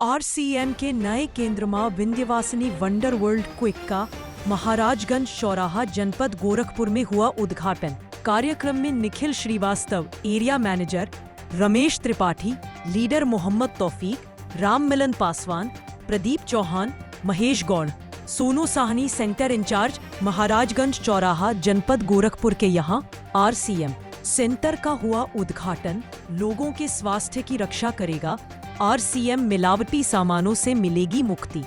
RCM के नए केंद्र में विंध्यवासिनी वंडर वर्ल्ड क्विक का महाराजगंज चौराहा जनपद गोरखपुर में हुआ उद्घाटन। कार्यक्रम में Nikhil Srivastava, area manager, Ramesh Tripathi, leader Mohammad Taufiq, Ram Milan Paswan, Pradeep Chauhan, Mahesh Gaur, Sonu Sahni centre incharge, Maharajganj चौराहा जनपद गोरखपुर के यहाँ आरसीएम सेंटर का हुआ उद्घाटन। लोगों के स्वास्थ्य की रक्षा करेगा। आरसीएम मिलावटी सामानों से मिलेगी मुक्ति।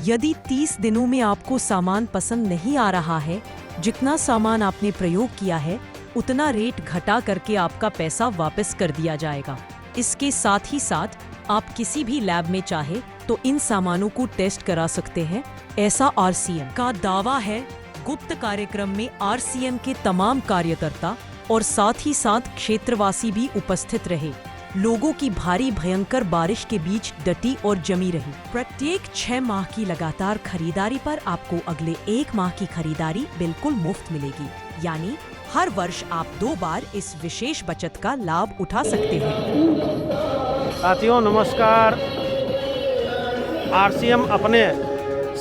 यदि 30 दिनों में आपको सामान पसंद नहीं आ रहा है, जितना सामान आपने प्रयोग किया है उतना रेट घटा करके आपका पैसा वापस कर दिया जाएगा। इसके साथ ही साथ आप किसी भी लैब में चाहे तो इन सामानों को टेस्ट करा सकते हैं, ऐसा आरसीएम का दावा है। गुप्त कार्यक्रम में आरसीएम के तमाम कार्यकर्ता और साथ ही साथ क्षेत्रवासी भी उपस्थित रहे। लोगों की भारी भयंकर बारिश के बीच डटी और जमी रही। प्रत्येक 6 माह की लगातार खरीदारी पर आपको अगले 1 माह की खरीदारी बिल्कुल मुफ्त मिलेगी। यानी हर वर्ष आप 2 बार इस विशेष बचत का लाभ उठा सकते हैं। साथियों नमस्कार। आरसीएम अपने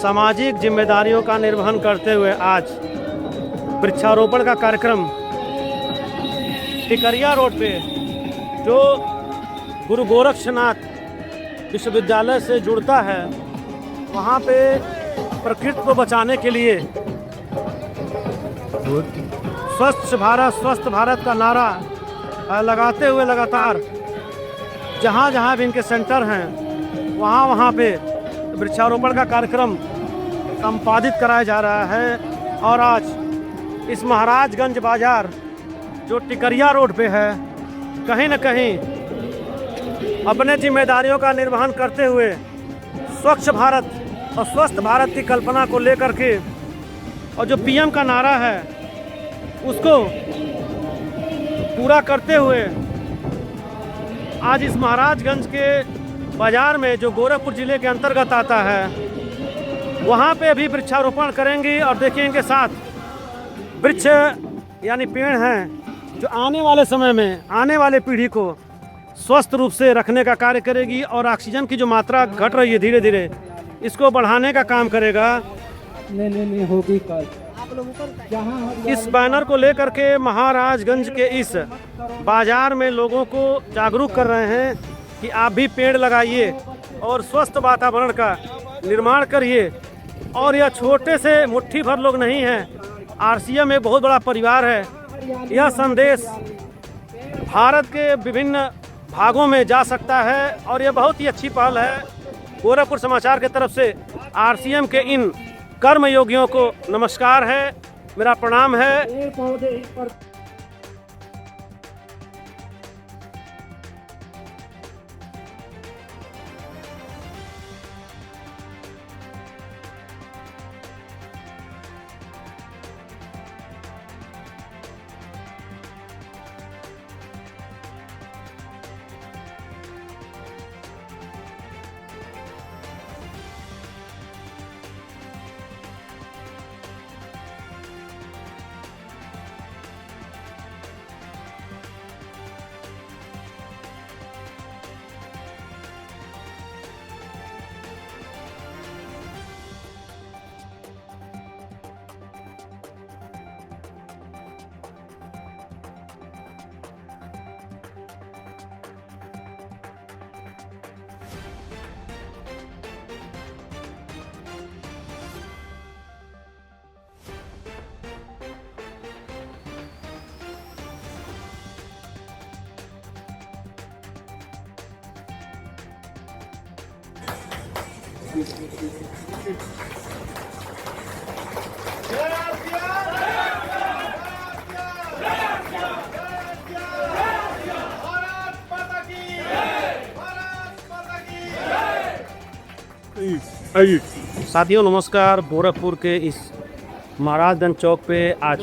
सामाजिक जिम्मेदारियों का निर्वहन करते हुए आज वृक्षारोपण का कार्यक्रम टिकरिया रोड पे, जो गुरु गोरक्षनाथ विश्वविद्यालय से जुड़ता है, वहाँ पे प्रकृति को बचाने के लिए स्वस्थ भारत का नारा लगाते हुए लगातार जहाँ जहाँ भी इनके सेंटर हैं वहाँ पे वृक्षारोपण का कार्यक्रम संपादित कराया जा रहा है। और आज इस महाराजगंज बाजार जो टिकरिया रोड पे है, कहीं न कहीं अपने जिम्मेदारियों का निर्वहन करते हुए स्वच्छ भारत और स्वस्थ भारत की कल्पना को लेकर के और जो पीएम का नारा है उसको पूरा करते हुए आज इस महाराजगंज के बाजार में, जो गोरखपुर जिले के अंतर्गत आता है, वहाँ पे भी वृक्षारोपण करेंगे। और देखिए इनके साथ वृक्ष यानी पेड़ हैं जो आने वाले समय में आने वाले पीढ़ी को स्वस्थ रूप से रखने का कार्य करेगी और ऑक्सीजन की जो मात्रा घट रही है धीरे धीरे, इसको बढ़ाने का काम करेगा। नहीं होगी कल। इस बैनर को लेकर के महाराजगंज के इस बाजार में लोगों को जागरूक कर रहे हैं कि आप भी पेड़ लगाइए और स्वस्थ वातावरण का निर्माण करिए। और यह छोटे से मुट्ठी भर लोग नहीं हैं, आरसीएम में बहुत बड़ा परिवार है। यह संदेश भारत के विभिन्न भागों में जा सकता है और यह बहुत ही अच्छी पहल है। गोरखपुर समाचार के तरफ से आरसीएम के इन कर्मयोगियों को नमस्कार है, मेरा प्रणाम है। साथियों नमस्कार। गोरखपुर के इस महाराजगंज चौक पे आज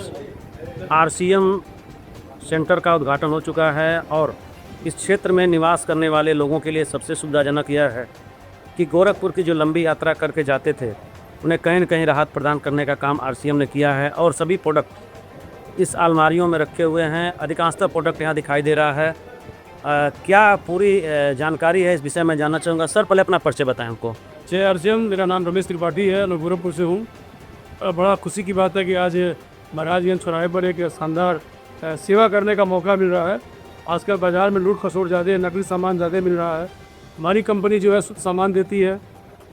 आरसीएम सेंटर का उद्घाटन हो चुका है और इस क्षेत्र में निवास करने वाले लोगों के लिए सबसे सुविधाजनक यह है कि गोरखपुर की जो लंबी यात्रा करके जाते थे उन्हें कहीं न कहीं राहत प्रदान करने का काम आरसीएम ने किया है। और सभी प्रोडक्ट इस अलमारियों में रखे हुए हैं। अधिकांशतः प्रोडक्ट यहाँ दिखाई दे रहा है क्या पूरी जानकारी है इस विषय में जानना चाहूँगा। सर पहले अपना परिचय बताएं हमको। जय अर्जन, मेरा नाम रमेश त्रिपाठी है, मैं गोरखपुर से हूँ। बड़ा खुशी की बात है कि आज महाराजगंज चौराहे पर एक शानदार सेवा करने का मौका मिल रहा है। आजकल बाज़ार में लूट खसोट ज़्यादा है, नकली सामान ज़्यादा मिल रहा है। हमारी कंपनी जो है शुद्ध सामान देती है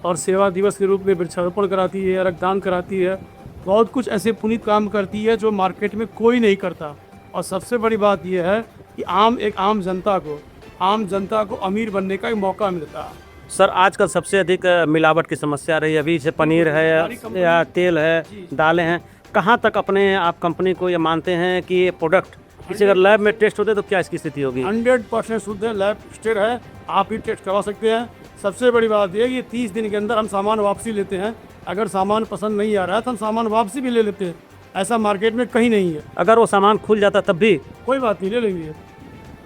और सेवा दिवस के रूप में वृक्षारोपण कराती है, रक्तदान कराती है, बहुत कुछ ऐसे पुनीत काम करती है जो मार्केट में कोई नहीं करता। और सबसे बड़ी बात यह है कि आम जनता को अमीर बनने का एक मौका मिलता है। सर आजकल सबसे अधिक मिलावट की समस्या रही है, अभी जैसे पनीर है या तेल है, दालें हैं, कहाँ तक अपने आप कंपनी को ये मानते हैं कि ये प्रोडक्ट किसी अगर लैब में टेस्ट होते तो क्या इसकी स्थिति होगी? 100% शुद्ध है, लैब टेस्टेड है, आप ही टेस्ट करवा सकते हैं। सबसे बड़ी बात यह है कि 30 दिन के अंदर हम सामान वापसी लेते हैं। अगर सामान पसंद नहीं आ रहा है तो हम सामान वापसी भी ले लेते हैं। ऐसा मार्केट में कहीं नहीं है। अगर वो सामान खुल जाता तब भी कोई बात नहीं, ले लेंगे।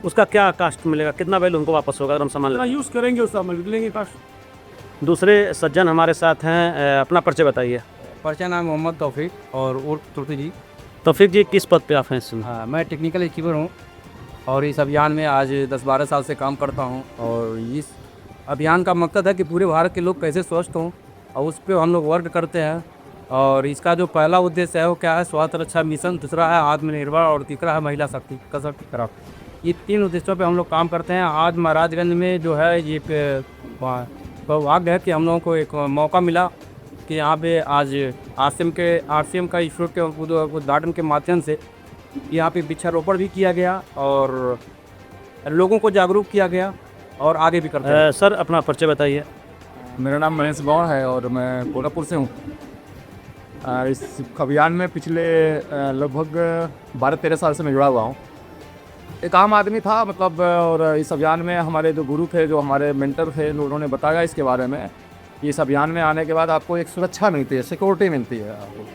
उसका क्या कास्ट मिलेगा, कितना वैल्यू हमको वापस होगा अगर हम सामान जितना यूज़ करेंगे उस सामान लेंगे कास्ट। दूसरे सज्जन हमारे साथ हैं, अपना परिचय बताइए। परिचय नाम मोहम्मद तौफीक और उर्फ तुर्ती जी। तौफीक जी किस पद पे आप हैं इसमें? हाँ, मैं टेक्निकल अचीवर हूँ और इस अभियान में आज 10-12 साल से काम करता हूँ। और इस अभियान का मकसद है कि पूरे भारत के लोग कैसे स्वस्थ हों और उस पर हम लोग वर्क करते हैं। और इसका जो पहला उद्देश्य है वो क्या है, स्वास्थ्य रक्षा मिशन, दूसरा है आत्मनिर्भर और तीसरा है महिला सशक्तिकरण। ये 3 उद्देश्यों पे हम लोग काम करते हैं। आज महाराजगंज में जो है ये सौभाग्य है कि हम लोगों को एक मौका मिला कि यहाँ पे आज आरसीएम का इंस्टीट्यूट के उद्घाटन के माध्यम से यहाँ पे वृक्षारोपण भी किया गया और लोगों को जागरूक किया गया और आगे भी करते हैं। सर अपना परिचय बताइए। मेरा नाम महेश गौड़ है और मैं गोरखपुर से हूँ। इस अभियान में पिछले लगभग 12-13 साल से मैं जुड़ा हुआ हूँ। एक आम आदमी था मतलब, और इस अभियान में हमारे जो गुरु थे, जो हमारे मेंटर थे, उन्होंने बताया इसके बारे में कि इस अभियान में आने के बाद आपको एक सुरक्षा मिलती है, सिक्योरिटी मिलती है आपको।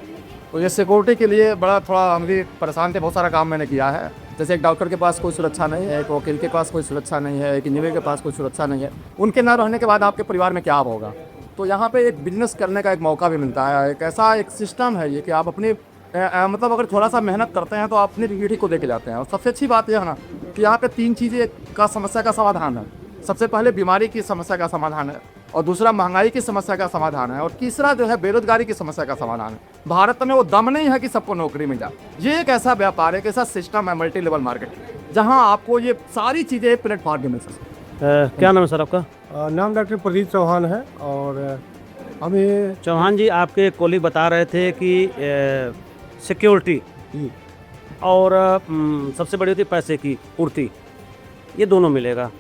तो ये सिक्योरिटी के लिए बड़ा थोड़ा हम भी परेशान थे। बहुत सारा काम मैंने किया है। जैसे एक डॉक्टर के पास कोई सुरक्षा नहीं है, एक वकील के पास कोई सुरक्षा नहीं है, एक इंजीनियर के पास कोई सुरक्षा नहीं है। उनके ना रहने के बाद आपके परिवार में क्या होगा। तो यहाँ पे एक बिजनेस करने का एक मौका भी मिलता है। एक ऐसा एक सिस्टम है ये कि आप अपनी मतलब अगर थोड़ा सा मेहनत करते हैं तो आप अपनी पीढ़ी को देके जाते हैं। और सबसे अच्छी बात यह है ना कि यहाँ पे 3 चीज़ें का समस्या का समाधान है। सबसे पहले बीमारी की समस्या का समाधान है, और दूसरा महंगाई की समस्या का समाधान है, और तीसरा जो है बेरोजगारी की समस्या का समाधान है। भारत में वो दम नहीं है कि सबको नौकरी मिल जाए। ये एक ऐसा व्यापार है, एक ऐसा सिस्टम है, मल्टी लेवल मार्केट, जहाँ आपको ये सारी चीज़ें प्लेटफॉर्म पे मिल सकती। क्या नाम है सर आपका? नाम डॉक्टर प्रदीप चौहान है। और हमें चौहान जी, आपके कोली बता रहे थे कि सिक्योरिटी और सबसे बड़ी होती है पैसे की पूर्ति, ये दोनों मिलेगा।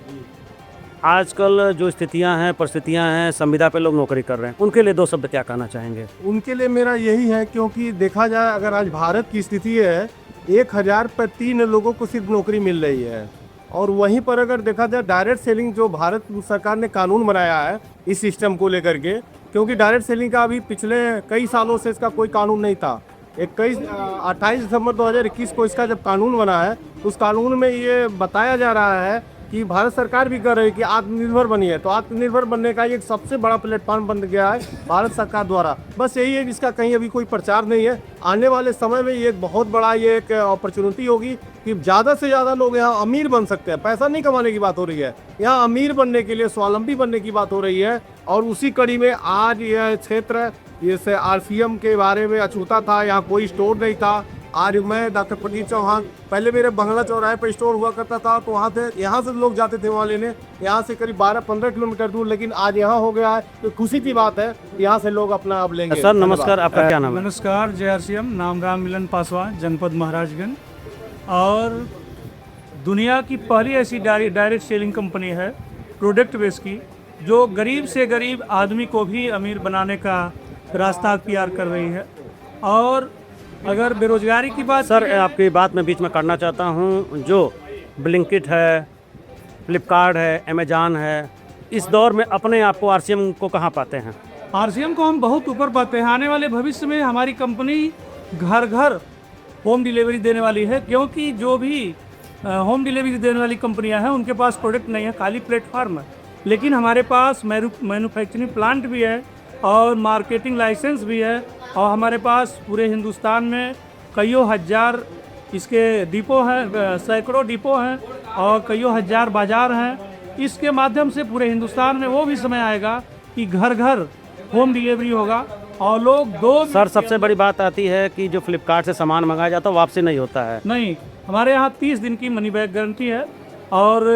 आजकल जो स्थितियां हैं, परिस्थितियां हैं, संविदा पे लोग नौकरी कर रहे हैं, उनके लिए 2 शब्द क्या कहना चाहेंगे? उनके लिए मेरा यही है, क्योंकि देखा जाए अगर आज भारत की स्थिति है 1000 पर 3 लोगों को सिर्फ नौकरी मिल रही है। और वहीं पर अगर देखा जाए डायरेक्ट सेलिंग, जो भारत सरकार ने कानून बनाया है इस सिस्टम को लेकर के, क्योंकि डायरेक्ट सेलिंग का अभी पिछले कई सालों से इसका कोई कानून नहीं था। 28 दिसंबर 2021 को इसका जब कानून बना है, उस कानून में ये बताया जा रहा है कि भारत सरकार भी कर रही है कि आत्मनिर्भर बनिए। तो आत्मनिर्भर बनने का एक सबसे बड़ा प्लेटफॉर्म बन गया है भारत सरकार द्वारा। बस यही है, इसका कहीं अभी कोई प्रचार नहीं है। आने वाले समय में ये एक बहुत बड़ा ये एक अपॉर्चुनिटी होगी कि ज़्यादा से ज़्यादा लोग यहाँ अमीर बन सकते हैं। पैसा नहीं कमाने की बात हो रही है, यहाँ अमीर बनने के लिए, स्वावलंबी बनने की बात हो रही है। और उसी कड़ी में आज यह क्षेत्र, जैसे आरसीएम के बारे में अछूता था, यहाँ कोई स्टोर नहीं था। आज मैं डॉक्टर प्रदीप चौहान, पहले मेरे बंगला चौराहे पर स्टोर हुआ करता था, तो यहाँ से लोग जाते थे वहाँ लेने, यहाँ से करीब 12-15 किलोमीटर दूर, लेकिन आज यहाँ हो गया है। तो खुशी की बात है, यहाँ से लोग अपना अब लेंगे। सर नमस्कार, आपका क्या नाम है? नमस्कार, जय आरसीएम, नाम राम मिलन पासवान, जनपद महाराजगंज। और दुनिया की पहली ऐसी डायरेक्ट सेलिंग कंपनी है प्रोडक्ट बेस की, जो गरीब से गरीब आदमी को भी अमीर बनाने का रास्ता अख्तियार कर रही है। और अगर बेरोजगारी की बात, सर आपकी बात मैं बीच में करना चाहता हूँ। जो ब्लिंकिट है, फ्लिपकार्ट है, अमेजॉन है, इस दौर में अपने आप को आरसीएम को कहाँ पाते हैं? आरसीएम को हम बहुत ऊपर पाते हैं। आने वाले भविष्य में हमारी कंपनी घर घर होम डिलीवरी देने वाली है, क्योंकि जो भी होम डिलीवरी देने वाली कंपनियां हैं उनके पास प्रोडक्ट नहीं है, खाली प्लेटफार्म है। लेकिन हमारे पास मैन्युफैक्चरिंग प्लांट भी है और मार्केटिंग लाइसेंस भी है, और हमारे पास पूरे हिंदुस्तान में कईयों हज़ार इसके डिपो हैं, सैकड़ों डिपो हैं और कईयों हज़ार बाज़ार हैं। इसके माध्यम से पूरे हिंदुस्तान में वो भी समय आएगा कि घर घर होम डिलीवरी होगा और लोग दो सर सबसे बड़ी बात आती है कि जो फ्लिपकार्ट से सामान मंगाया जाता है वापसी नहीं होता है। नहीं, हमारे यहाँ 30 दिन की मनी बैक गारंटी है और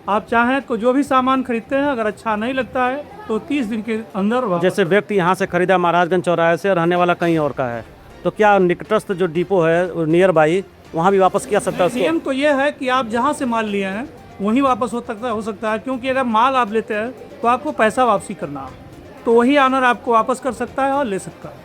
आप चाहें तो जो भी सामान खरीदते हैं अगर अच्छा नहीं लगता है तो 30 दिन के अंदर वापस। जैसे व्यक्ति यहाँ से खरीदा महाराजगंज चौराहे से, रहने वाला कहीं और का है, तो क्या निकटस्थ जो डिपो है नियर बाई वहाँ भी वापस किया सकता है उसको? नियम तो ये है कि आप जहाँ से माल लिए हैं वहीं वापस हो सकता है, क्योंकि अगर माल आप लेते हैं तो आपको पैसा वापसी करना है, तो वही ऑनर आपको वापस कर सकता है और ले सकता है।